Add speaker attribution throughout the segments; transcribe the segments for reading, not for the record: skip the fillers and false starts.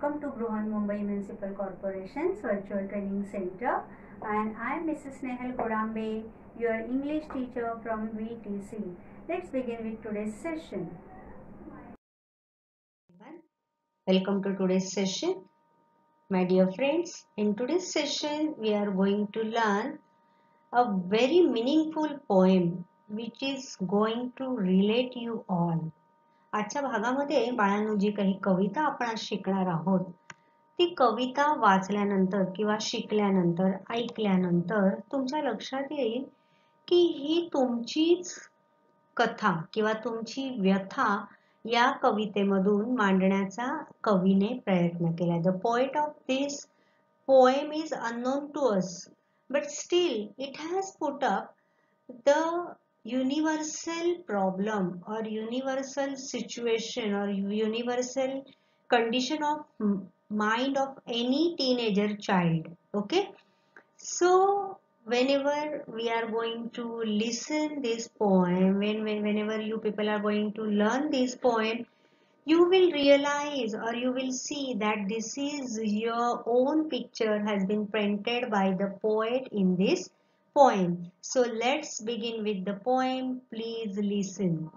Speaker 1: Welcome to Bruhan Mumbai Municipal Corporation's Virtual Training Center, and I am Mrs. Snehal Kodambe, your English teacher from VTC. Let's begin with today's session.
Speaker 2: Welcome to today's session. My dear friends, in today's session we are going to learn a very meaningful poem which is going to relate you all. आजच्या भागामध्ये बाळांनो जी काही कविता आपण आज शिकणार आहोत ती कविता वाचल्यानंतर किंवा शिकल्यानंतर ऐकल्यानंतर तुमच्या लक्षात येईल की ही तुमचीच कथा किंवा तुमची व्यथा या कवितेमधून मांडण्याचा कवीने प्रयत्न केला. The poet of this poem is unknown to us, but still it has put up the universal problem or universal situation or universal condition of mind of any teenager child. Okay, so whenever we are going to listen this poem, whenever you people are going to learn this poem, you will realize or you will see that this is your own picture has been painted by the poet in this poem. So let's begin with the poem. Please listen.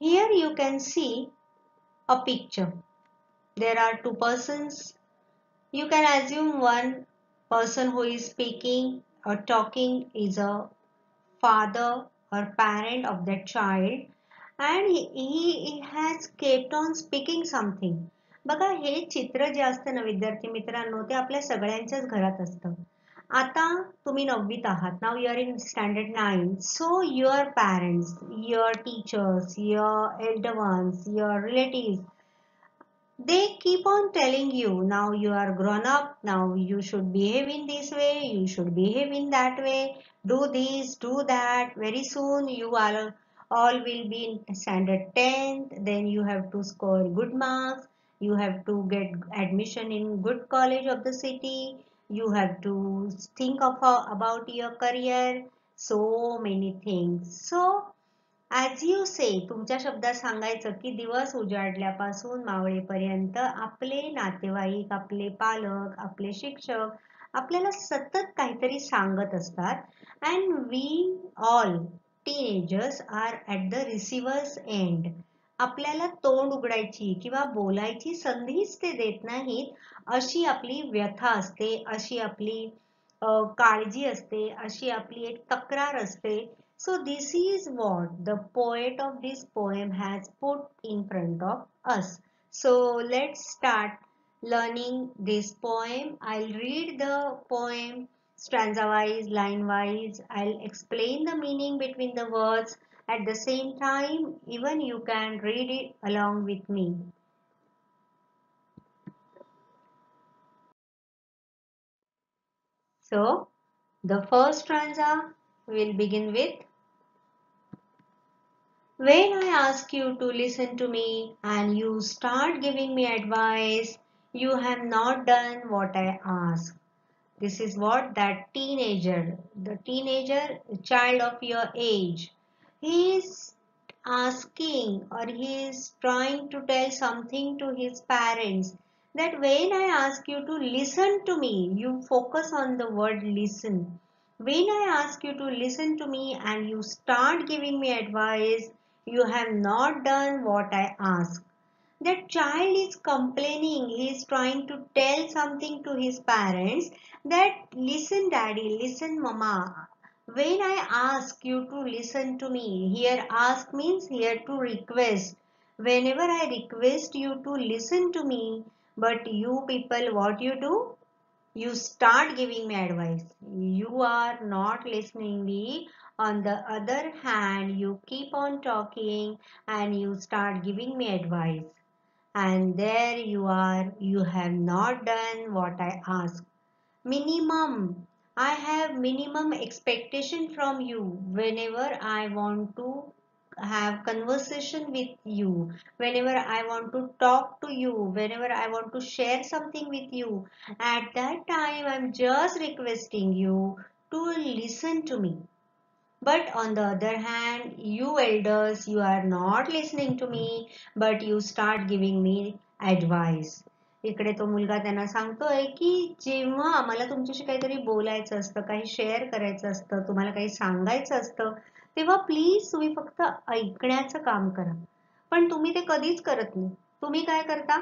Speaker 2: Here you can see a picture. There are two persons. You can assume one person who is speaking or talking is a father or parent of that child, and he has kept on speaking something. बघा हे चित्र जे असतं ना विद्यार्थी मित्रांनो ते आपल्या सगळ्यांच्याच घरात असतं. आता तुम्ही 9वीत आहात. Now you are in standard 9. So your parents, your teachers, your elder ones, your relatives, they keep on telling you, now you are grown up, now you should behave in this way, you should behave in that way, do this, do that, very soon you all will be in standard 10th, then you have to score good marks, you have to get admission in good college of the city, you have to think of about your career, so many things. So as you say, तुमच्या शब्दात सांगायचं की दिवस उजाडल्यापासून मावळेपर्यंत आपले नातेवाईक, आपले पालक, आपले शिक्षक आपल्याला सतत काहीतरी सांगत असतात. and we all teenagers are at the receiver's end. आपल्याला तोंड उघडायची किंवा बोलायची संधीच ते देत नाहीत, अशी आपली व्यथा असते, अशी आपली काळजी असते, अशी आपली एक तक्रार असते. So this is what the poet of this poem has put in front of us. So let's start learning this poem. I'll read the poem stanza wise, line wise. I'll explain the meaning between the words. At the same time, even you can read it along with me. So the first stanza will begin with, when I ask you to listen to me and you start giving me advice, you have not done what I ask. This is what that teenager, the teenager child of your age, he is asking or he is trying to tell something to his parents, that when I ask you to listen to me, you focus on the word listen. When I ask you to listen to me and you start giving me advice, you have not done what I ask. That child is complaining, he is trying to tell something to his parents that listen daddy, listen mama. When I ask you to listen to me, here ask means here to request. Whenever I request you to listen to me, but you people what you do? You start giving me advice. You are not listening me. On the other hand, you keep on talking and you start giving me advice. And there you are, you have not done what I ask. Minimum. I have minimum expectation from you whenever I want to have conversation with you, whenever I want to talk to you, whenever I want to share something with you. At that time, I'm just requesting you to listen to me. But on the other hand, you elders, you are not listening to me, but you start giving me advice. इकडे तो मुलगा त्यांना सांगतोय की जेव्हा आम्हाला तुमच्याशी काहीतरी बोलायचं असतं, काही शेअर करायचं असतं, तुम्हाला काही सांगायचं असतं, तेव्हा प्लीज तुम्ही फक्त ऐकण्याचं काम करा. पण तुम्ही ते कधीच करत नाही. तुम्ही काय करता?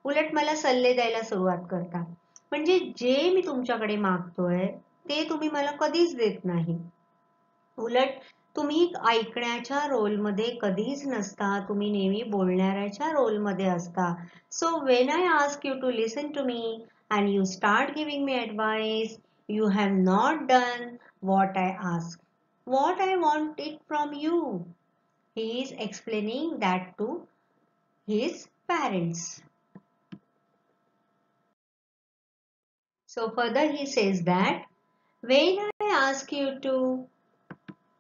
Speaker 2: उलट मला सल्ले द्यायला सुरुवात करता. म्हणजे जे मी तुमच्याकडे मागतोय ते तुम्ही मला कधीच देत नाही. उलट तुम्ही ऐकण्याच्या रोलमध्ये कधीच नसता, तुम्ही नेहमी बोलणाऱ्याच्या रोलमध्ये असता. So when I ask you to listen to me and you start giving me advice, you have not done what I ask, what I want it from you. He is explaining that to his parents. So further he says that when I ask you to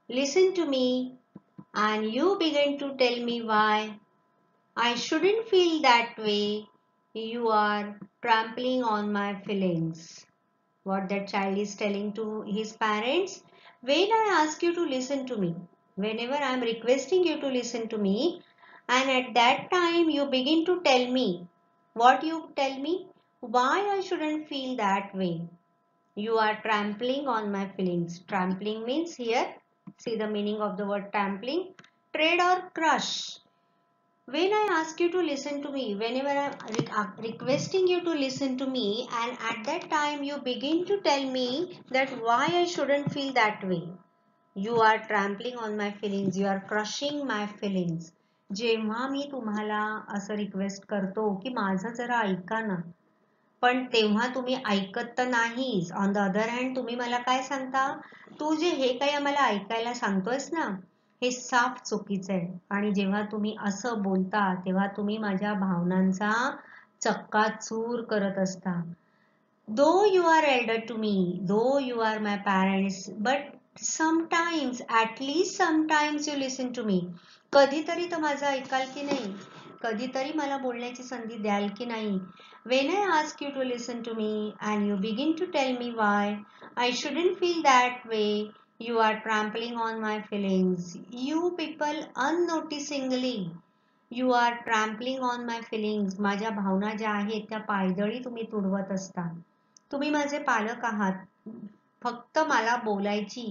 Speaker 2: listen to me and you begin to tell me why I shouldn't feel that way, you are trampling on my feelings. What that child is telling to his parents, when I ask you to listen to me, whenever I am requesting you to listen to me, and at that time you begin to tell me, what you tell me, why I shouldn't feel that way. You are trampling on my feelings. Trampling means here, see the meaning of the word trampling, tread or crush. When I ask you to listen to me, whenever I am requesting you to listen to me, and at that time you begin to tell me that why I shouldn't feel that way. You are trampling on my feelings. You are crushing my feelings. जेव्हा मी तुम्हाला असं request करतो की माझं जरा ऐका ना, पण तेव्हा तुम्ही ऐकत तर नाहीच. ऑन द अदर हँड तुम्ही मला काय सांगता, तू जे हे काही आम्हाला ऐकायला सांगतोयस ना, हे साफ चुकीचं आहे. आणि जेव्हा तुम्ही असं बोलता तेव्हा तुम्ही माझ्या भावनांचा चक्काचूर करत असता. Though you are elder to me, though you are my parents, but sometimes, at least sometimes you listen to me. कधीतरी तर माझं ऐकाल की नाही? कधीतरी मला बोलण्याची संधी द्याल की नाही? When I ask you to listen to me and you begin to tell me why I shouldn't feel that way, you are trampling on my feelings. You people unnoticingly, you are trampling on my feelings. माझ्या भावना ज्या आहेत त्या पायदळी तुम्ही तुडवत असता. तुम्ही माझे पालक आहात. फक्त मला बोलायची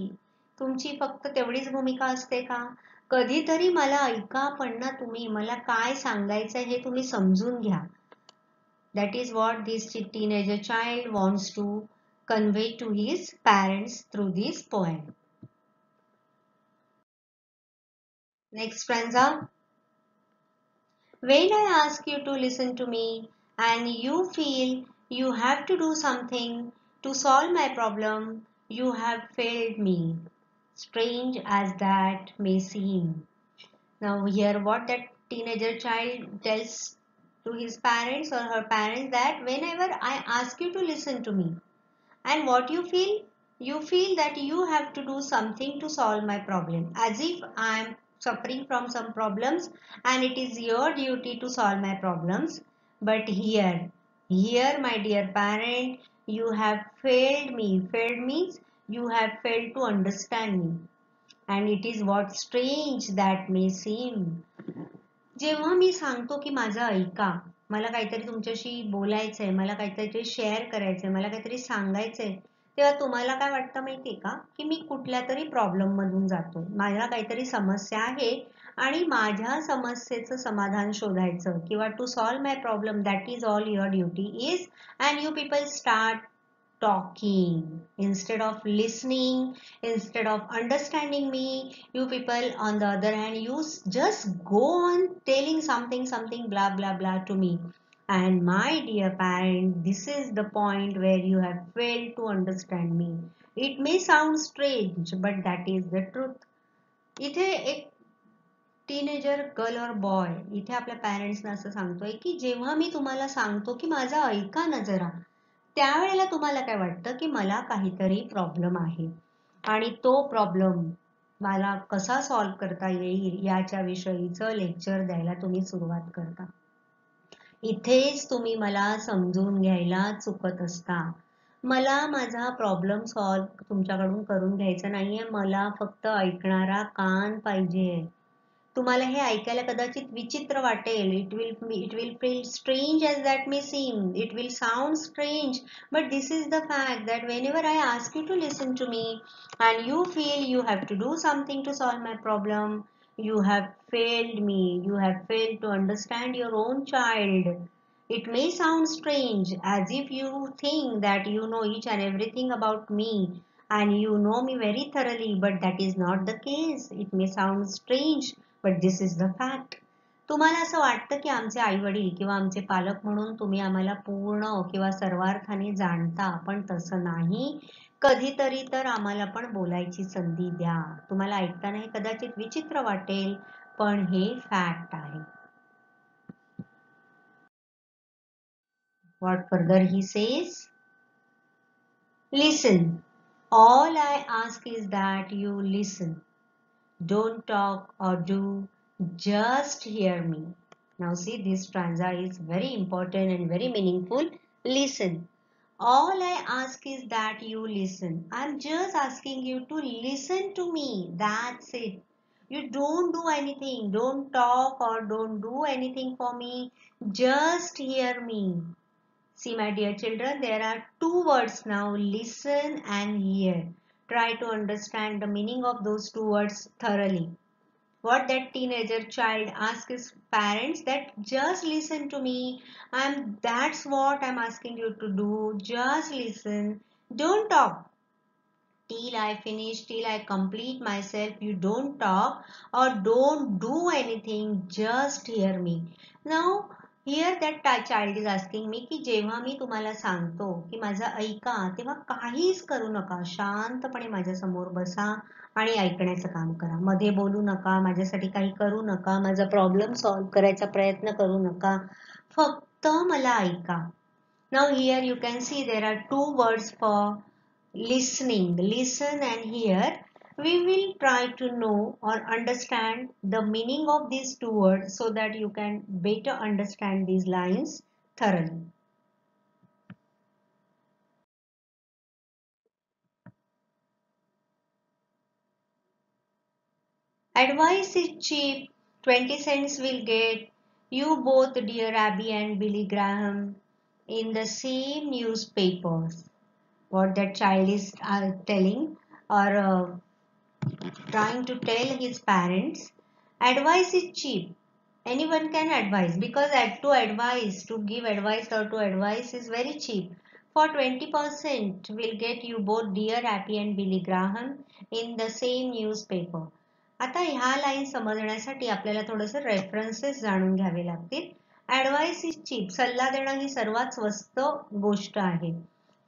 Speaker 2: तुमची फक्त तेवढीच भूमिका असते का? कधीतरी मला ऐका, पण ना तुम्ही मला काय सांगायचं हे तुम्ही समजून घ्या. That is what this teenager child wants to convey to his parents through this poem. Next stanza. When I ask you to listen to me and you feel you have to do something to solve my problem, you have failed me, strange as that may seem. Now here what that teenager child tells to his parents or her parents, that whenever I ask you to listen to me and what you feel that you have to do something to solve my problem, as if I am suffering from some problems and it is your duty to solve my problems. But here my dear parent, you have failed me. Failed means you have failed to understand me, and it is what strange that may seem. जेव्हा मी सांगतो की माझं ऐका, मला काहीतरी तुमच्याशी बोलायचंय, मला काहीतरी शेअर करायचंय, मला काहीतरी सांगायचंय, तेव्हा तुम्हाला काय वाटतं माहितीये का, की मी कुठल्या तरी प्रॉब्लेम मधून जातोय, माझ्या काहीतरी समस्या आहे आणि माझ्या समस्येचं समाधान शोधायचं किंवा to solve my problem, that is all your duty is. And you people start talking instead of listening, instead of understanding me. You people on the other hand, you just go on telling something blah blah blah to me. And my dear parent, this is the point where you have failed to understand me. It may sound strange, but that is the truth. इथे एक teenager girl और boy इथे आपल्या पॅरेंट्सना असं सांगतोय की जेव्हा मी तुम्हाला सांगतो की माझं ऐका ना जरा, त्यावेळेला तुम्हाला काय वाटतं की मला काहीतरी प्रॉब्लेम आहे आणि तो प्रॉब्लेम मला कसा सॉल्व्ह करता येईल याच्या विषयीचं लेक्चर द्यायला तुम्ही सुरुवात करता. इथेच तुम्ही मला समजून घ्यायला चुकत असता. मला माझा प्रॉब्लेम सॉल्व्ह तुमच्याकडून करून घ्यायचा नाहीये, मला फक्त ऐकणारा कान पाहिजे. तुम्हाला हे ऐकायला कदाचित विचित्र वाटेल. It will feel strange as that may seem. It will sound strange, but this is the fact that whenever I ask you to listen to me and you feel you have to do something to solve my problem, you have failed me. You have failed to understand your own child. It may sound strange, as if you think that you know each and everything about me and you know me very thoroughly, but that is not the case. It may sound strange, but this is the fact. तुम्हाला असं वाटतं की आमचे आई वडील किंवा आमचे पालक म्हणून तुम्ही आम्हाला पूर्ण किंवा सर्वार्थाने जाणता, पण तसं नाही. कधीतरी तर आम्हाला पण बोलायची संधी द्या. तुम्हाला ऐकताना हे कदाचित विचित्र वाटेल, पण हे फॅक्ट आहे. What further he says? Listen. All I ask is that you listen. Don't talk or do, just hear me. Now see, this stanza is very important and very meaningful. Listen. All I ask is that you listen. I'm just asking you to listen to me. That's it. You don't do anything. Don't talk or don't do anything for me. Just hear me. See, my dear children, there are two words now, listen and hear. Try to understand the meaning of those two words thoroughly. What that teenager child asks his parents, that just listen to me, that's what I'm asking you to do. Just listen. Don't talk till I finish, till I complete myself. You don't talk or don't do anything, just hear me. Now here that child is asking me की जेव्हा मी तुम्हाला सांगतो की माझं ऐका, तेव्हा काहीच करू नका, शांतपणे माझ्या समोर बसा आणि ऐकण्याचं काम करा. मध्ये बोलू नका, माझ्यासाठी काही करू नका, माझा प्रॉब्लेम सॉल्व्ह करायचा प्रयत्न करू नका, फक्त मला ऐका. Now here you can see there are two words for listening. Listen and hear. We will try to know or understand the meaning of these two words so that you can better understand these lines thoroughly. Advice is cheap. 20 cents will get you both, dear Abby and Billy Graham, in the same newspapers. What that child is telling or trying to tell his parents, advice is cheap. Anyone can advise, because to give advice or to advise is very cheap. For 20% will get you both dear Appy and Billy Graham in the same newspaper. आता ह्या line समजण्यासाठी आपल्याला थोडंसं references जाणून घ्यावे लागतील. Advice is cheap, सल्ला देणं ही सर्वात स्वस्त गोष्ट आहे.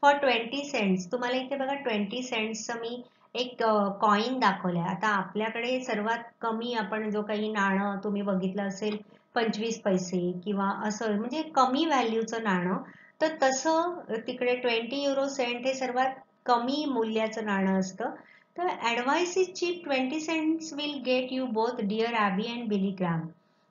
Speaker 2: फॉर 20 सेंट्स, तुम्हाला इथे बघा 20 सेंट्सचं मी एक कॉइन दाखवलाय. आता आपल्याकडे सर्वात कमी आपण जो काही नाणं तुम्ही बघितलं असेल 25 पैसे किंवा असं म्हणजे कमी व्हॅल्यूचं नाणं, तर तसं तिकडे 20 युरो सेंट हे सर्वात कमी मूल्याचं नाणं असतं. तर advice is cheap, 20 cents will get you both dear Abby and Billy Graham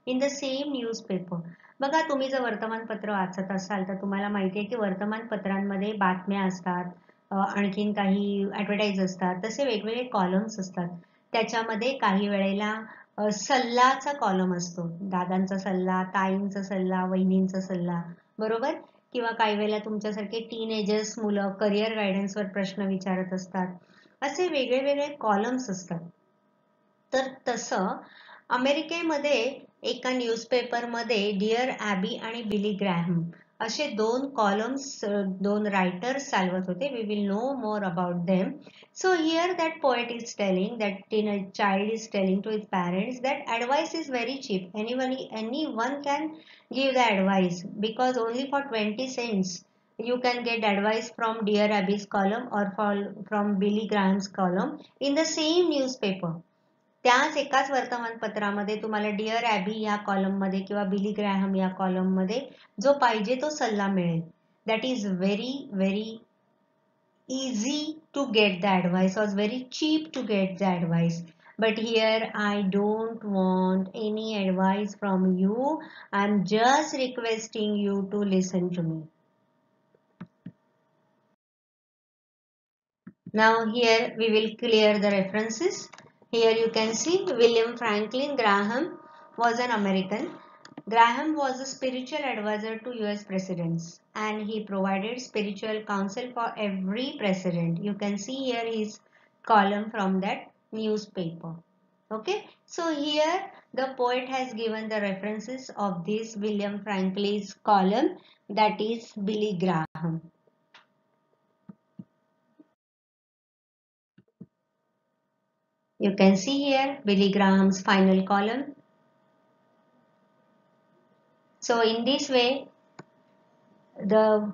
Speaker 2: in the same newspaper. बघा, तुम्ही जर वर्तमानपत्र वाचत असाल तर तुम्हाला माहिती आहे की वर्तमानपत्रांमध्ये बातम्या असतात, आणखीन काही ॲडव्हर्टाईज असतात, तसे वेगवेगळे कॉलम्स असतात. त्याच्यामध्ये काही वेळेला सल्लाचा कॉलम असतो, दादांचा सल्ला, ताईंचा सल्ला, वहिनींचा सल्ला, बरोबर. किंवा काही वेळेला तुमच्यासारखे टीनेजर्स मुलं करिअर गायडन्सवर प्रश्न विचारत असतात. असे वेगळे वेगळे कॉलम्स असतात. तर तसं अमेरिकेमध्ये एका न्यूजपेपरमध्ये डिअर ॲबी आणि बिली ग्रॅहम असे दोन कॉलम्स, दोन रायटर्स चालवत होते. We will know more about them. So here that poet is telling, that child is telling to his parents that advice is very cheap. Anyone can give the advice, because only for 20 cents you can get advice from Dear Abby's column or from Billy Graham's column in the same newspaper. त्याच एकाच वर्तमानपत्रामध्ये तुम्हाला deer Abby या कॉलममध्ये किंवा बिली Graham या कॉलममध्ये जो पाहिजे तो सल्ला मिळेल. That is very very easy to get the advice, was very cheap to get the advice. But here I don't want any advice from you. I'm just requesting you to listen to me. Now here we will clear the references. Here you can see William Franklin Graham was an American. Graham was a spiritual advisor to US presidents and he provided spiritual counsel for every president. You can see here his column from that newspaper. Okay, so here the poet has given the references of this William Franklin's column, that is Billy Graham. You can see here Billy Graham's final column. So in this way, the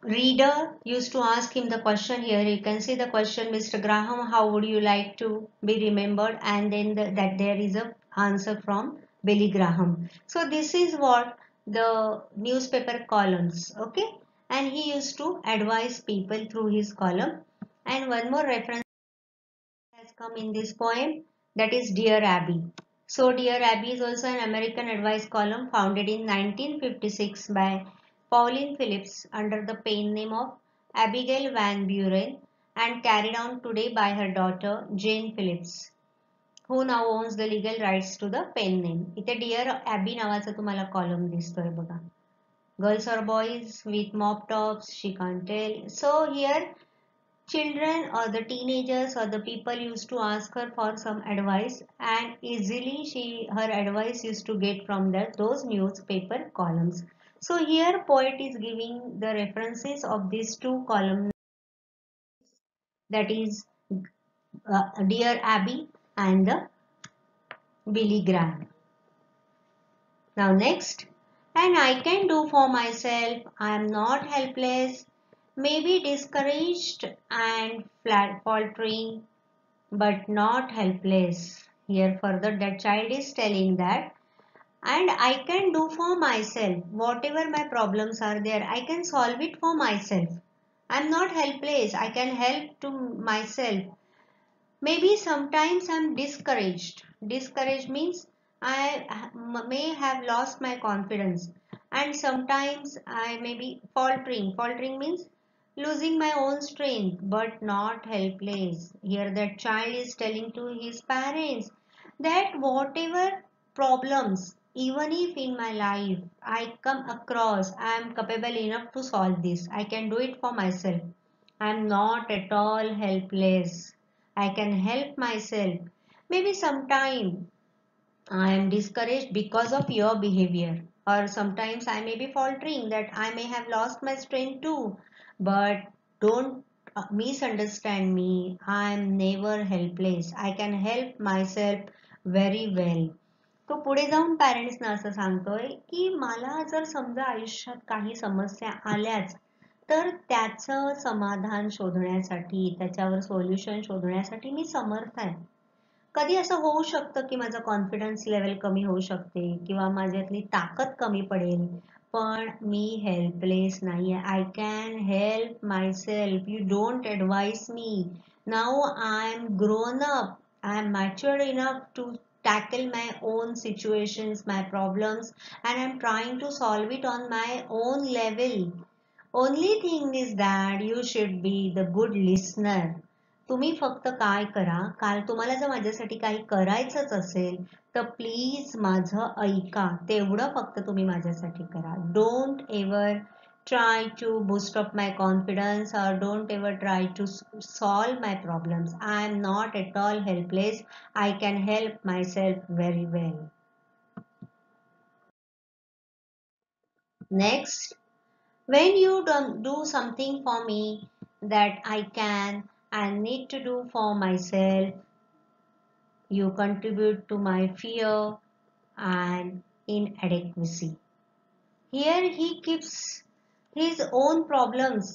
Speaker 2: reader used to ask him the question. Here you can see the question, Mr. Graham, how would you like to be remembered? And then that there is a answer from Billy Graham. So this is what the newspaper columns, okay? And he used to advise people through his column. And one more reference has come in this poem, that is Dear Abby. So Dear Abby is also an American advice column founded in 1956 by Pauline Phillips under the pen name of Abigail Van Buren and carried on today by her daughter Jane Phillips, who now owns the legal rights to the pen name. इथे Dear Abby नावाचा तुम्हाला column दिसतोय बघा. Girls or boys with mop tops, she can't tell. So here children or the teenagers or the people used to ask her for some advice and easily her advice used to get from those newspaper columns. So here poet is giving the references of these two columns, that is Dear Abby and the Billy Graham. Now next, and I can do for myself, I am not helpless, maybe discouraged and faltering, but not helpless. Here further that child is telling that, and I can do for myself whatever my problems are there, I can solve it for myself. I am not helpless, I can help to myself. Maybe sometimes I am discouraged. Discouraged means I may have lost my confidence, and sometimes I may be faltering. Faltering means losing my own strength, but not helpless. Here that child is telling to his parents that whatever problems, even if in my life I come across, I am capable enough to solve this. I can do it for myself. I am not at all helpless. I can help myself. Maybe sometime I am discouraged because of your behavior, or sometimes I may be faltering that I may have lost my strength too. But don't misunderstand me. I am never helpless. I can help myself very well. तो पुढे जाऊन पॅरेंट्सना असं सांगतोय की मला जर समजा आयुष्यात काही समस्या आल्याच तर त्याचं समाधान शोधण्यासाठी, त्याच्यावर सोल्युशन शोधण्यासाठी मी समर्थ आहे. कधी असं होऊ शकतं की माझा कॉन्फिडन्स लेवल कमी होऊ शकते किंवा माझ्यातली ताकद कमी पडेल, पण मी हेल्पलेस नाहीये. I can help myself. You don't advice me. Now I am grown up. I am matured enough to tackle my own situations, my problems, and I'm trying to solve it on my own level. Only thing is that you should be the good listener. तुम्ही फक्त काय करा, काल तुम्हाला जर माझ्यासाठी काही करायचंच असेल तर प्लीज माझं ऐका. तेवढं फक्त तुम्ही माझ्यासाठी करा. Don't ever try to boost up my confidence or don't ever try to solve my problems. I am not at all helpless. I can help myself very well. Next, when you don't do something for me that I can and need to do for myself, you contribute to my fear and inadequacy. Here he keeps his own problems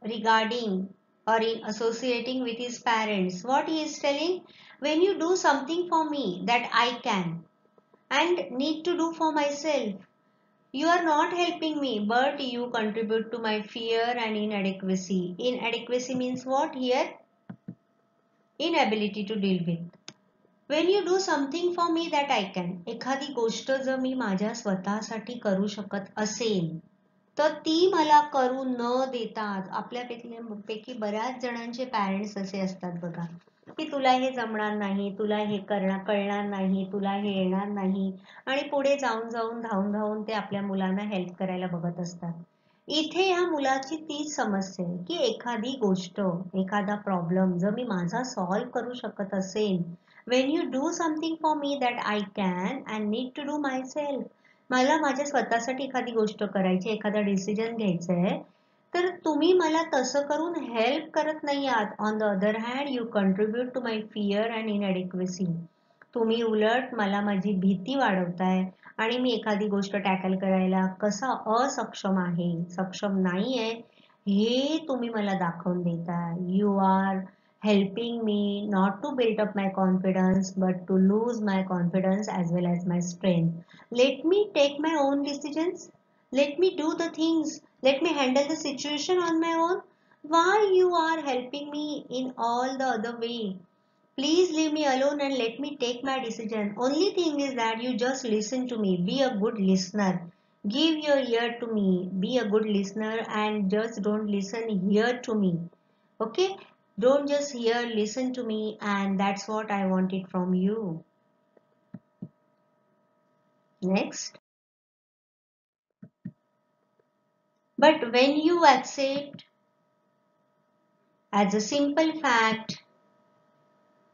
Speaker 2: regarding or in associating with his parents. What he is telling, when you do something for me that I can and need to do for myself, you are not helping me, but you contribute to my fear and inadequacy. Inadequacy means what here? Inability to deal with. When you do something for me that I can, एखादी गोष्ट जर मी माझ्या स्वतःसाठी करू शकत असेल तर ती मला करू न देता, आपल्यापैकी बऱ्याच जणांचे पॅरेंट्स असे असतात बघा, की तुला हे जमणार नाही, तुला हे कळणार नाही, तुला हे येणार नाही, आणि पुढे जाऊन जाऊन धावून धावून ते आपल्या मुलांना हेल्प करायला बघत असतात. इथे या मुलाची तीच समस्या आहे की एखादी गोष्ट, एखादा प्रॉब्लेम जर मी माझा सॉल्व्ह करू शकत असेल, when you do something for me that I can and need to do myself, मला माझ्या स्वतःसाठी एखादी गोष्ट करायची, एखादा डिसिजन घ्यायचा आहे, तर तुम्ही मला तसं करून हेल्प करत नाही आहात. On the other hand you contribute to my fear and inadequacy. तुम्ही उलट मला माझी भीती वाढवताय आणि मी एखादी गोष्ट टॅकल करायला कसा असक्षम आहे, सक्षम नाही आहे, हे तुम्ही मला दाखवून देताय. You are helping me not to build up my confidence but to lose my confidence as well as my strength. Let me take my own decisions. Let me do the things. Let me handle the situation on my own. Why you are helping me in all the other way? Please leave me alone and let me take my decision. Only thing is that you just listen to me. Be a good listener. Give your ear to me. Be a good listener and just don't listen here to me. Okay? Don't just hear, listen to me, and that's what I wanted from you. Next. But when you accept as a simple fact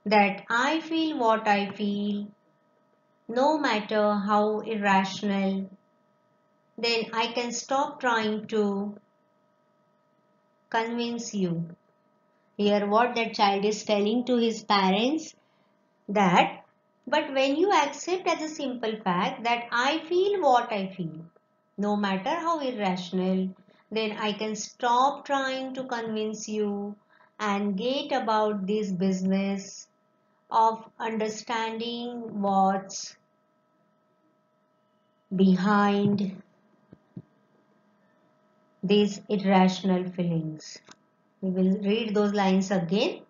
Speaker 2: that I feel what I feel, no matter how irrational, then I can stop trying to convince you. Here, what that child is telling to his parents, that, but when you accept as a simple fact that I feel what I feel, no matter how irrational, then I can stop trying to convince you and get about this business of understanding what's behind these irrational feelings. We will read those lines again.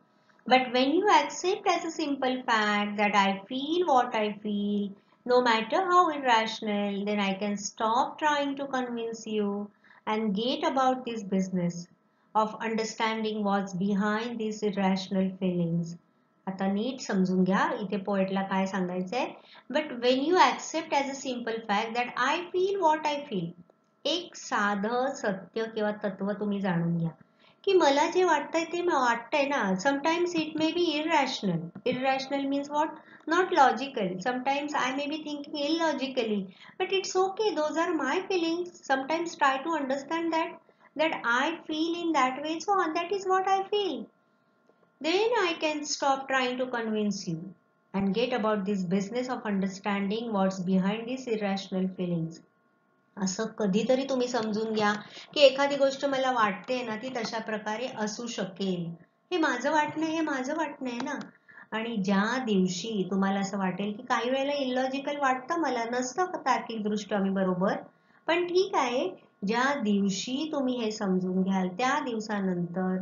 Speaker 2: But when you accept as a simple fact that I feel what I feel, no matter how irrational, then I can stop trying to convince you and get about this business of understanding what's behind these irrational feelings. आता NEET समजून घ्या इथे पोएटला काय सांगायचंय. But when you accept as a simple fact that I feel what I feel, एक साधं सत्य किंवा तत्व तुम्ही जाणून घ्या की मला जे वाटतंय ते वाटतंय ना. Sometimes it may be irrational. Irrational means what? Not logical. Sometimes I may be thinking illogically, but it's okay. Those are my feelings. Sometimes try to understand that I feel in that way, so that is what I feel. Then I can stop trying to convince you and get about this business of understanding what's behind these irrational feelings. असं कधीतरी तुम्ही समजून घ्या की एखादी गोष्ट मला वाटते ना ती तशा प्रकारे असू शकेल. हे माझं वाटणं, हे माझं वाटणं आहे ना. आणि ज्या दिवशी तुम्हाला असं वाटेल की काही वेळेला इलॉजिकल वाटतं, मला नसतं तार्किक दृष्ट्या मी बरोबर, पण ठीक आहे, ज्या दिवशी तुम्ही हे समजून घ्याल त्या दिवसानंतर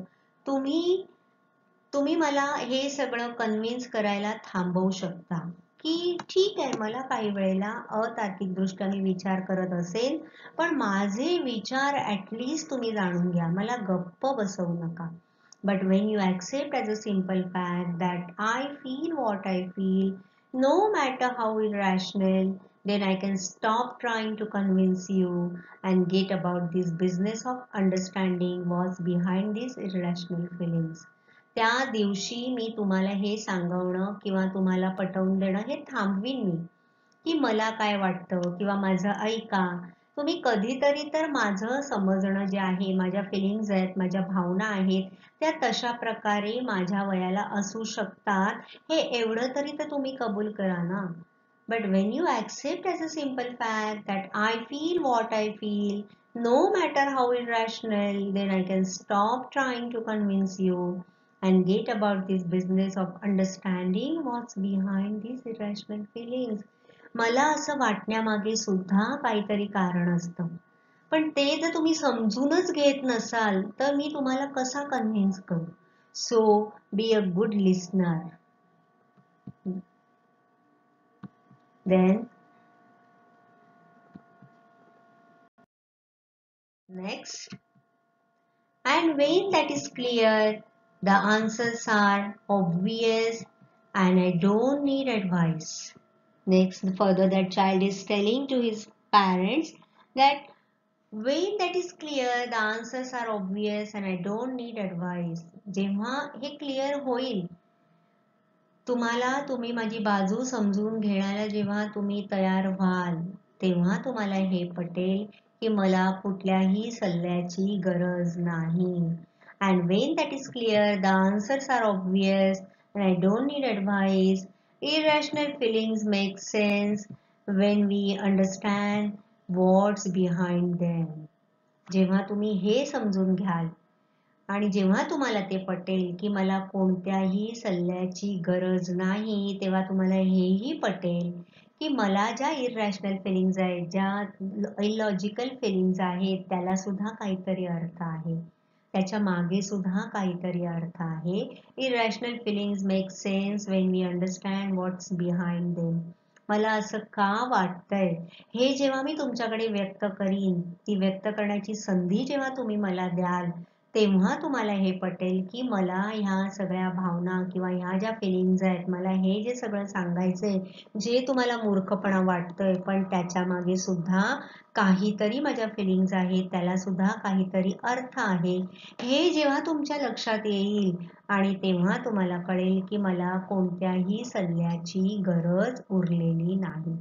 Speaker 2: तुम्ही मला हे सगळं कन्व्हिन्स करायला थांबवू शकता की ठीक आहे, मला काही वेळेला अतार्किक दृष्ट्या मी विचार करत असेल, पण माझे विचार ऍटलिस्ट तुम्ही जाणून घ्या, मला गप्प बसवू नका. But when you accept as a simple fact that I feel what I feel, no matter how irrational, then I can stop trying to convince you and get about this business of understanding what's behind these irrational feelings. त्या दिवशी मी तुम्हाला हे सांगवणं किंवा तुम्हाला पटवून देणं हे थांबवीन मी की मला काय वाटतं किंवा माझं ऐका. तुम्ही कधीतरी तर माझं समजणं जे आहे, माझ्या फिलिंग्ज आहेत, माझ्या भावना आहेत, त्या तशा प्रकारे माझ्या वयाला असू शकतात, हे एवढं तरी तर तुम्ही कबूल करा ना. But when you accept as a simple fact that I feel what I feel, no matter how irrational, then I can stop trying to convince you and get about this business of understanding what's behind these irrational feelings. मला असं वाटण्यामागे सुद्धा काहीतरी कारण असतं, पण ते जर तुम्ही समजूनच घेत नसाल तर मी तुम्हाला कसा कन्व्हिन्स करू. So be a good listener. Then Next, and when that is clear, the answers are obvious and I don't need advice. Next, further that child is telling to his parents that when that is clear, the answers are obvious and I don't need advice. जेव्हा हे clear होईल, तुम्ही माझी बाजू समजून घेण्याला जेव्हा तुम्ही तयार व्हाल, तेव्हा तुम्हाला हे पटेल की मला कुठल्याही सल्ल्याची गरज नाही. And when that is clear, the answers are obvious and I don't need advice. Irrational feelings make sense when we understand what's behind them. जेव्हा तुम्ही हे समजून घ्याल आणि जेव्हा तुम्हाला ते पटेल की मला कोणत्याही सल्ल्याची गरज नाही, तेव्हा तुम्हाला हेही पटेल की मला ज्या इररॅशनल फिलिंग्ज आहेत, ज्या इलॉजिकल फिलिंग्ज आहेत, त्याला सुद्धा काहीतरी अर्थ आहे, त्याच्या मागे सुद्धा काहीतरी अर्थ आहे. Irrational feelings make sense when we understand what's behind them. मला असं का वाटतंय हे जेव्हा मी तुमच्याकडे व्यक्त करीन, ती व्यक्त करण्याची संधी जेव्हा तुम्ही मला द्याल, तेव्हा तुम्हाला हे पटेल की मला ह्या सगळ्या भावना किंवा ह्या ज्या फिलिंग्ज आहेत, मला हे जे सगळं सांगायचंय, जे तुम्हाला मूर्खपणा वाटतोय, पण त्याच्या मागे सुद्धा काहीतरी माझ्या फिलिंग्ज आहेत, त्याला सुद्धा काहीतरी अर्थ आहे. हे जेव्हा तुमच्या लक्षात येईल आणि तेव्हा तुम्हाला कळेल की मला कोणत्याही सल्ल्याची गरज उरलेली नाही.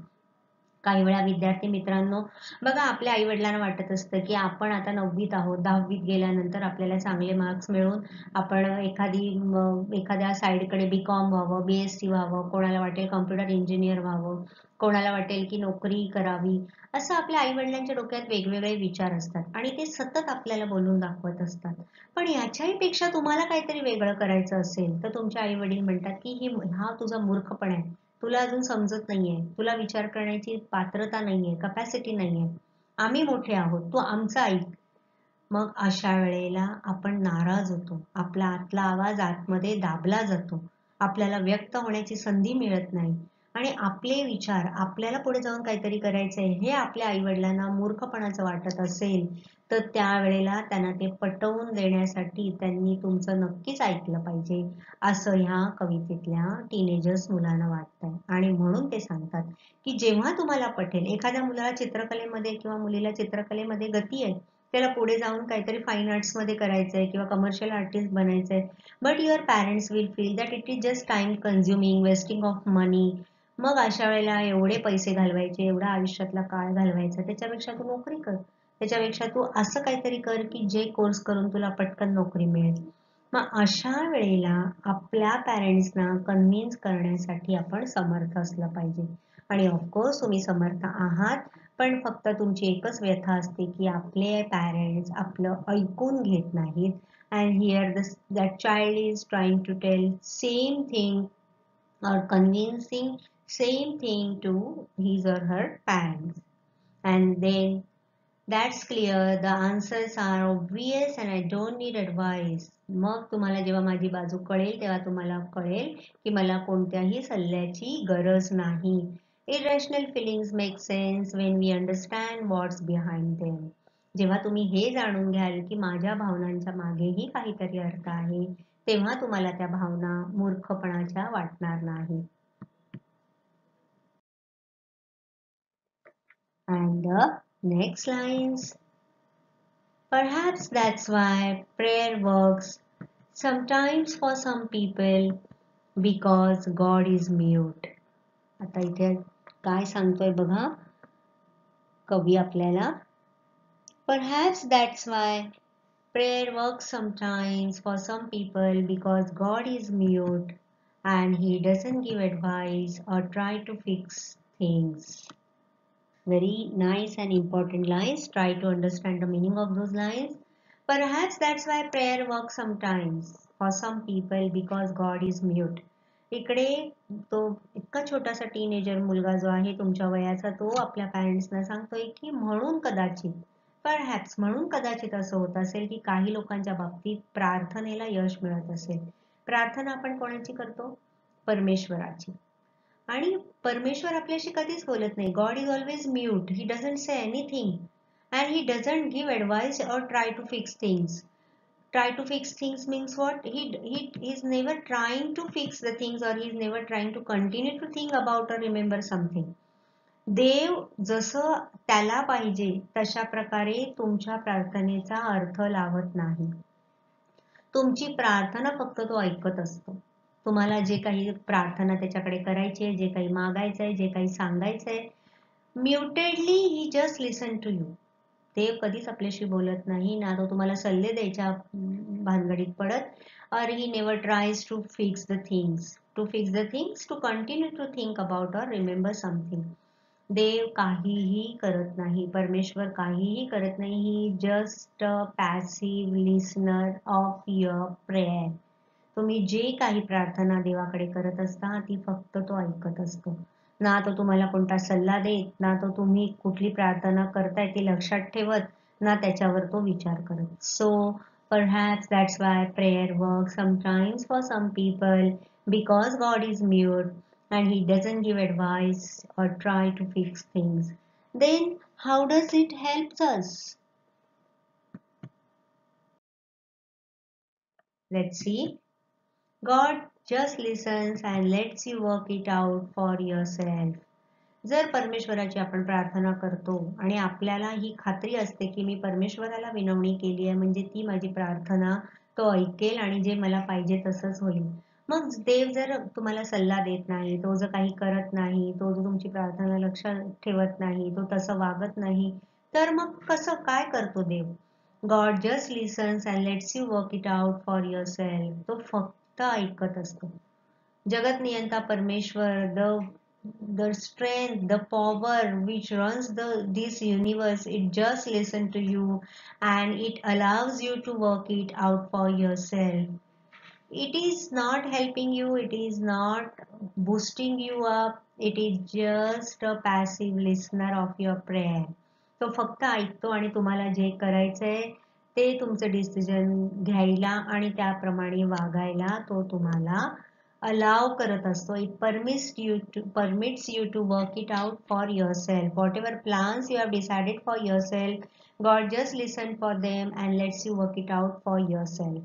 Speaker 2: काही वेळा विद्यार्थी मित्रांनो, बघा आपल्या आई वडिलांना वाटत असतं की आपण आता 9वीत आहोत, 10वीत गेल्यानंतर आपल्याला चांगले मार्क्स मिळून आपण एखाद्या साईडकडे BCom व्हावं, BSc व्हावं, कोणाला वाटेल कम्प्युटर इंजिनियर व्हावं, कोणाला वाटेल की नोकरी करावी. असं आपल्या आई वडिलांच्या डोक्यात वेगवेगळे विचार असतात आणि ते सतत आपल्याला बोलून दाखवत असतात. पण याच्याही पेक्षा तुम्हाला काहीतरी वेगळं करायचं असेल तर तुमचे आई वडील म्हणतात की हा तुझा मूर्खपणा आहे, तुला अजून समजत नाहीये, तुला विचार करण्याची पात्रता नाहीये, कपॅसिटी नाहीये, आम्ही मोठे आहोत, तू आमचं ऐक. मग अशा वेळेला आपण नाराज होतो, आपला आतला आवाज आतमध्ये दाबला जातो, आपल्याला व्यक्त होण्याची संधी मिळत नाही आणि आपले विचार, आपल्याला पुढे जाऊन काहीतरी करायचंय हे आपल्या आई वडिलांना मूर्खपणाचं वाटत असेल, तर त्यावेळेला त्यांना ते पटवून देण्यासाठी त्यांनी तुमचं नक्कीच ऐकलं पाहिजे, असं ह्या कवितेतल्या टीनेजर्स मुलांना वाटतंय. आणि म्हणून ते सांगतात की जेव्हा तुम्हाला पटेल, एखाद्या मुलाला चित्रकलेमध्ये किंवा मुलीला चित्रकलेमध्ये गती आहे, त्याला पुढे जाऊन काहीतरी फाईन आर्ट्स मध्ये करायचंय किंवा कमर्शियल आर्टिस्ट बनायचंय, but your parents will feel that it is just time consuming, wasting of money. मग अशा वेळेला एवढे पैसे घालवायचे, एवढा आयुष्यातला काळ घालवायचा, त्याच्यापेक्षा तू नोकरी कर, त्याच्यापेक्षा तू असं काहीतरी कर की जे कोर्स करून तुला पटकन नोकरी मिळेल. मग अशा वेळेला आपल्या पॅरेंट्सना कन्व्हिन्स करण्यासाठी आपण समर्थ असलं पाहिजे. आणि ऑफकोर्स तुम्ही समर्थ आहात, पण फक्त तुमची एकच व्यथा असते की आपले पॅरेंट्स आपलं ऐकून घेत नाहीत. And here that child is trying to tell same thing or convincing same thing to his or her parents, and then that's clear, the answers are obvious and I don't need advice. मग तुम्हाला जेव्हा माझी बाजू कळेल तेव्हा तुम्हाला कळेल की मला कोणत्याही सल्ल्याची गरज नाही. Irrational feelings make sense when we understand what's behind them. जेव्हा तुम्ही हे जाणून घ्याल की माझ्या भावनांच्या मागेही काहीतरी अर्थ आहे, तेव्हा तुम्हाला त्या भावना मूर्खपणाच्या वाटणार नाही. And the next lines, perhaps that's why prayer works sometimes for some people because God is mute. आता इथे काय सांगतोय बघा कवी आपल्याला, perhaps that's why prayer works sometimes for some people because God is mute and he doesn't give advice or try to fix things. Very nice and important lines. Try to understand the meaning of those lines. Perhaps that's why prayer works sometimes for some people because God is mute. इकडे तो इतका छोटासा teenager मुलगा जो आहे तुमच्या वयाचा, तो आपल्या पॅरेंट्सना सांगतोय की म्हणून कदाचित, परहॅप्स म्हणून कदाचित असं होत असेल की काही लोकांच्या बाबतीत प्रार्थनेला यश मिळत असेल. प्रार्थना आपण कोणाची करतो? परमेश्वराची. आणि परमेश्वर आपल्याशी कधीच बोलत नाही. God is always mute, he doesn't say anything. and he doesn't give advice or try to fix things. Try to fix things means what? He is never trying to fix the things, or he is never trying to continue to think about or remember something. देव जसं त्याला पाहिजे तशा प्रकारे तुमच्या प्रार्थनेचा अर्थ लावत नाही. तुमची प्रार्थना फक्त तो ऐकत असतो. तुम्हाला जे काही प्रार्थना त्याच्याकडे करायची आहे, जे काही मागायचं आहे, जे काही सांगायचं आहे, म्युटेडली ही जस्ट लिसन टू यू. देव कधीच आपल्याशी बोलत नाही, ना तो तुम्हाला सल्ले द्यायच्या भानगडीत पडत, or he never tries to fix the things. To fix the things, to continue to think about or remember something. देव काहीही करत नाही, परमेश्वर काहीही करत नाही. He just a passive listener of your prayer. तुम्ही जे काही प्रार्थना देवाकडे करत असता ती फक्त तो ऐकत असतो. ना तो तुम्हाला कोणता सल्ला देत, ना तो तुम्ही कुठली प्रार्थना करताय ती लक्षात ठेवत, ना त्याच्यावर तो विचार करत. सो perhaps that's why prayer works sometimes for some people, because God is mute and he doesn't give advice or try to fix things. Then how does it help us? Let's see. God just listens and lets you work it out for yourself. जर परमेश्वराची आपण प्रार्थना करतो आणि आपल्याला ही खात्री असते की मी परमेश्वराला विनवणी केली आहे, म्हणजे ती माझी प्रार्थना तो ऐकेल आणि जे मला पाहिजे तसंच होईल. मग देव जर तुम्हाला सल्ला देत नाही, तो जर काही करत नाही, तो जर तुमची प्रार्थना लक्षात ठेवत नाही, तो तसं वागत नाही, तर मग कसं काय करतो देव? God just listens and lets you work it out for yourself. तो फक्त ऐकत असतो. जगत नियंता परमेश्वर, the strength, the power which runs this universe, it just listen to you and it allows you to work it out for yourself. It is not helping you, it is not boosting you up, it is just a passive listener of your prayer. तो फक्त ऐकतो आणि तुम्हाला जे करायचंय ते तुमचं decision घ्यायला आणि त्याप्रमाणे वागायला तो तुम्हाला allow करत असतो. It permits you to work it out for yourself. Whatever plans you have decided for yourself, God just listen for them and lets you work it out for yourself.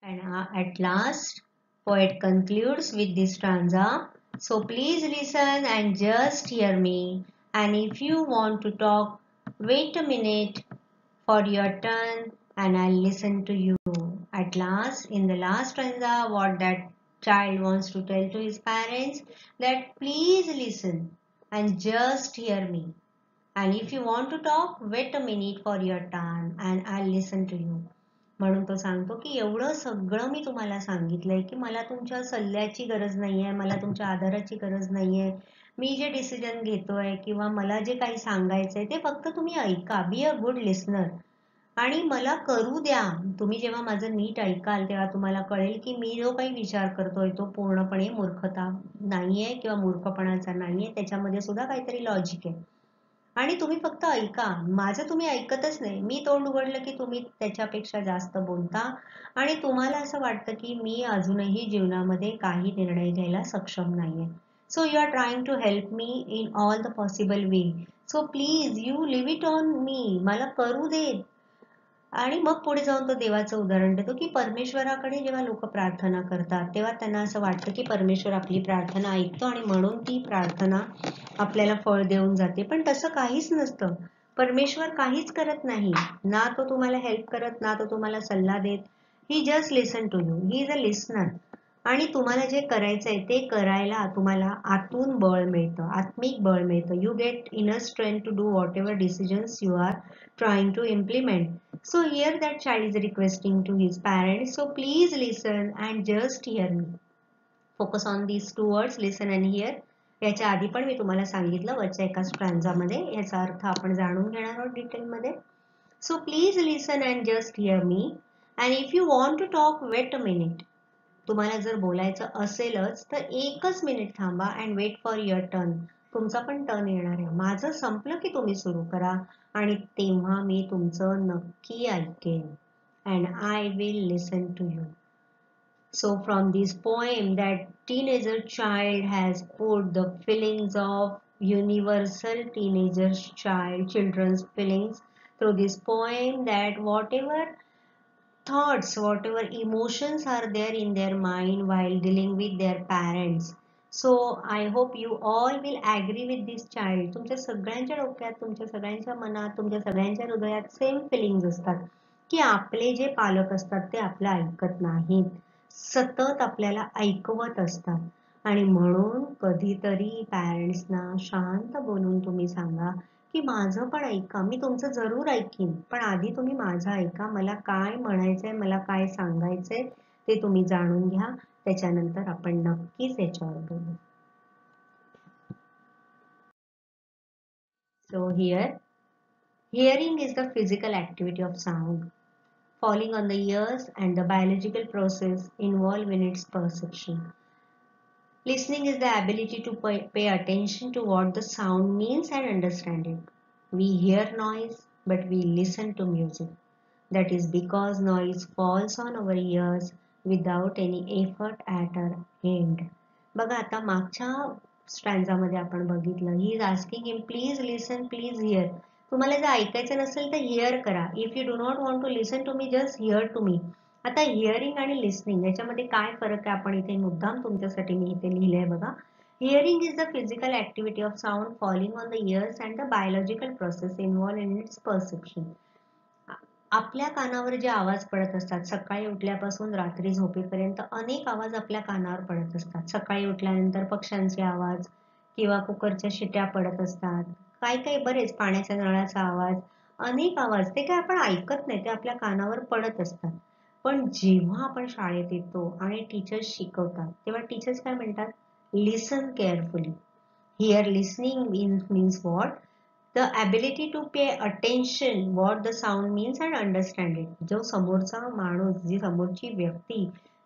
Speaker 2: And at last, poet concludes with this stanza. So please listen and just hear me. And if you want to talk, wait a minute for your turn and I'll listen to you. At last, in the last stanza, what that child wants to tell to his parents, that please listen and just hear me. And if you want to talk, wait a minute for your turn and I'll listen to you. म्हणून तो सांगतो की एवढं सगळं मी तुम्हाला सांगितलंय की मला तुमच्या सल्ल्याची गरज नाहीये, मला तुमच्या आधाराची गरज नाहीये. मी जे डिसिजन घेतोय किंवा मला जे काही सांगायचंय ते फक्त तुम्ही ऐका. बी अ गुड लिसनर आणि मला करू द्या. तुम्ही जेव्हा माझं नीट ऐकाल तेव्हा तुम्हाला कळेल की मी जो काही विचार करतोय तो पूर्णपणे मूर्खता नाहीये किंवा मूर्खपणाचा नाहीये, त्याच्यामध्ये सुद्धा काहीतरी लॉजिक आहे. आणि तुम्ही फक्त ऐका. माझं तुम्ही ऐकतच नाही. मी तोंड उघडलं की तुम्ही त्याच्यापेक्षा जास्त बोलता आणि तुम्हाला असं वाटतं की मी अजूनही जीवनामध्ये काही निर्णय घ्यायला सक्षम नाहीये. So you are trying to help me in all the possible way. So please you leave it on me. मला करू दे. आणि मग पुढे जाऊन तो देवाचं उदाहरण देतो की परमेश्वराकडे जेव्हा लोक प्रार्थना करतात तेव्हा त्यांना असं वाटतं की परमेश्वर आपली प्रार्थना ऐकतो आणि म्हणून ती प्रार्थना आपल्याला फळ देऊन जाते. पण तसं काहीच नसतं. परमेश्वर काहीच करत नाही. ना तो तुम्हाला हेल्प करत, ना तो तुम्हाला सल्ला देत. He just listen to you. He is a listener. आणि तुम्हाला जे करायचंय ते करायला तुम्हाला आतून बळ मिळतं, आत्मिक बळ मिळतं. You get inner strength to do whatever decisions you are trying to implement. So here that child is requesting to his parents, so please listen and just hear me. Focus on these two words, listen and hear. याच्या आधी पण मी तुम्हाला सांगितलं वरच्या एका स्ट्रॅन्झामध्ये. याचा अर्थ आपण जाणून घेणार आहोत डिटेलमध्ये. So please listen and just hear me. And if you want to talk, wait a minute. तुम्हाला जर बोलायचं असेलच तर एकच मिनिट थांबा and wait for your turn. तुमचा पण टर्न येणार आहे. माझं संपलं की तुम्ही सुरू करा आणि तेव्हा मी तुमचं नक्की ऐकेन. And I will listen to you. So from this poem that teenager child has put the feelings of universal children's feelings through this poem, that whatever thoughts, whatever emotions are there in their mind while dealing with their parents. So I hope you all will agree with this child. तुमच्या सगळ्यांच्या डोक्यात, तुमच्या सगळ्यांच्या मनात, तुमच्या सगळ्यांच्या हृदयात same fillings असतात की आपले जे पालक असतात ते आपलं ऐकत नाहीत, सतत आपल्याला ऐकवत असतात आणि म्हणून कधीतरी पॅरेंट्सना शांत बोलून तुम्ही सांगा की माझं पण ऐका, मी तुमचं जरूर ऐकीन, पण आधी तुम्ही माझं ऐका, मला काय म्हणायचंय, मला काय सांगायचंय ते तुम्ही जाणून घ्या, त्याच्यानंतर आपण नक्कीच याच्यावर बोलू. So here, hearing is the physical activity of sound falling on the ears and the biological process involved in its perception. Listening is the ability to pay attention to what the sound means and understand it. We hear noise, but we listen to music. That is because noise falls on our ears without any effort at our end. बघा आता मागच्या स्टँजामध्ये आपण बघितलं, he is asking him please listen, please hear. तुम्हाला जर ऐकायचं नसेल तर हिअर करा. If you do not want to listen to me, just hear to me. आता हिअरिंग आणि लिसनिंग याच्यामध्ये काय फरक आहे, आपण इथे मुद्दाम तुमच्यासाठी मी इथे लिहिलंय बघा. Hearing is the physical activity of sound falling on the years and the biological process involve in its perception. आपल्या कानावर जे आवाज पडत असतात, सकाळी उठल्यापासून रात्री झोपेपर्यंत अनेक आवाज आपल्या कानावर पडत असतात. सकाळी उठल्यानंतर पक्ष्यांचे आवाज किंवा कुकरच्या शिट्या पडत असतात, काही बरेच पाण्याच्या नळाचा आवाज, अनेक आवाज, ते काय आपण ऐकत नाही, ते आपल्या कानावर पडत असतात. पण जेव्हा आपण शाळेत येतो आणि टीचर्स शिकवतात तेव्हा टीचर्स काय म्हणतात, listen carefully. Here listening means what, the ability to pay attention what the sound means and understand it. जो समोरचा माणूस, जी समोरची व्यक्ती,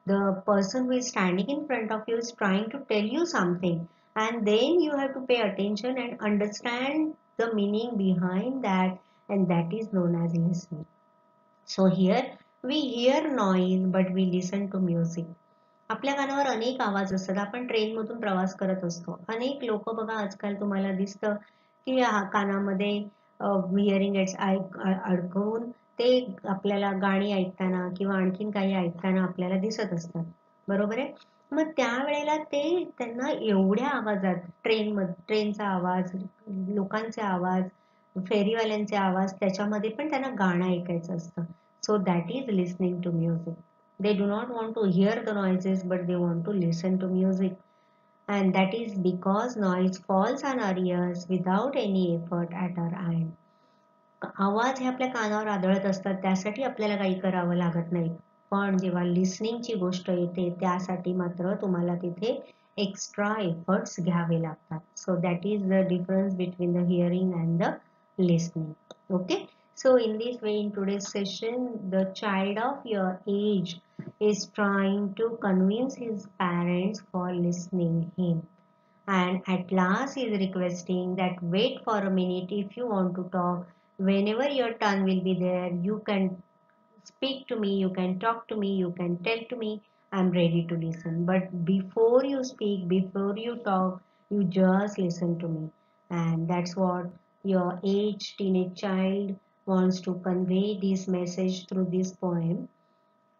Speaker 2: the person who is standing in front of you is trying to tell you something, and then you have to pay attention and understand the meaning behind that, and that is known as listening. So here we hear noise but we listen to music. आपल्या कानावर अनेक आवाज असतात. आपण train मधून प्रवास करत असतो, अनेक लोक बघा आजकाल तुम्हाला दिसतं की कानामध्ये हिअरिंग एड्स अडकवून ते आपल्याला गाणी ऐकताना किंवा आणखीन काही ऐकताना आपल्याला दिसत असतात, बरोबर आहे. मग त्यावेळेला ते त्यांना एवढ्या आवाजात, ट्रेनचा आवाज, लोकांचे आवाज, फेरीवाल्यांचे आवाज, त्याच्यामध्ये पण त्यांना गाणं ऐकायचं असतं. So that is listening to music. They do not want to hear the noises, but they want to listen to music. And that is because noise falls on our ears without any effort at our end. आवाज हे आपल्या कानावर आदळत असतात, त्यासाठी आपल्याला काही करावं लागत नाही. पण जेव्हा लिसनिंगची गोष्ट येते त्यासाठी मात्र तुम्हाला तिथे एक्स्ट्रा एफर्ट्स घ्यावे लागतात. सो that is the difference between the hearing and the listening. Okay. So in this way, in today's session, the child of your age is trying to convince his parents for listening him, and at last he is requesting that wait for a minute if you want to talk. Whenever your turn will be there, you can speak to me, you can talk to me, you can tell to me, I'm ready to listen. But before you speak, before you talk, you just listen to me. And that's what your teenage child wants to convey this message through this poem.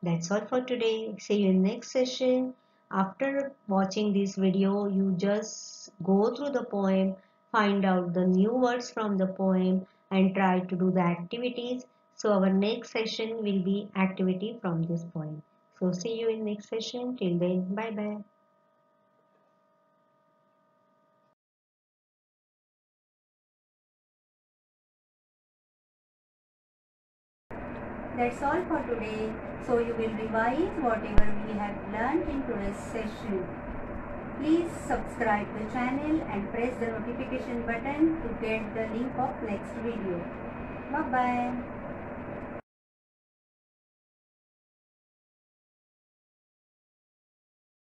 Speaker 2: That's all for today. See you in next session. After watching this video, you just go through the poem, find out the new words from the poem and try to do the activities. So our next session will be activity from this poem. So see you in next session. Till then, bye bye.
Speaker 1: That's all for today. So you will revise whatever we have learned in today's session. Please subscribe the channel and press the notification button to get the link of next video. Bye bye.